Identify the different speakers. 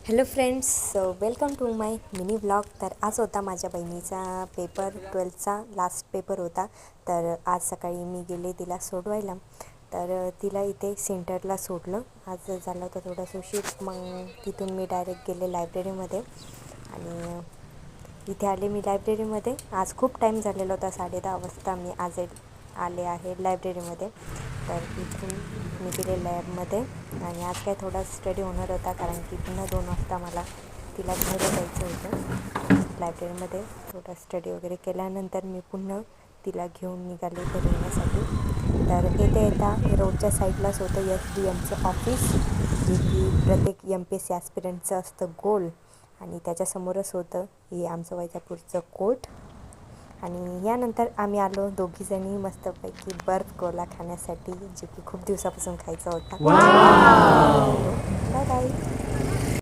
Speaker 1: Hello friends, welcome to my mini blog. तर आज होता माझ्या बहिणीचा पेपर, 12th लास्ट पेपर होता. तर आज सकाळी मी गेले तिला सोडवायला. तर तिला इथे सेंटरला सोडलं. आज झालं होतं थोडंसं उशीर. मग तिथून मी डायरेक्ट गेले लायब्ररीमध्ये आणि इथे आले मी लायब्ररीमध्ये. आज खूप टाईम झालेला होता, 10:30 वाजता मी आज आले आहे लायब्ररीमध्ये. तर इथून मी गेले लॅबमध्ये आणि आज काय थोडा स्टडी होणार होता, कारण की पुन्हा 2 वाजता मला तिला घरी जायचं होतं. लायब्ररीमध्ये थोडा स्टडी वगैरे केल्यानंतर मी पुन्हा तिला घेऊन निघाले घरी येण्यासाठी. तर येता येता रोडच्या साईडलाच होतं SDMचं ऑफिस, जे की प्रत्येक MPSC ॲस्पिरंटचं असतं गोल. आणि त्याच्यासमोरच होतं हे आमचं वैजापूरचं कोर्ट. आणि यानंतर आम्ही आलो दोघीजणी मस्तपैकी बर्फ गोला खाण्यासाठी, जे की खूप दिवसापासून खायचा होता. Bye bye.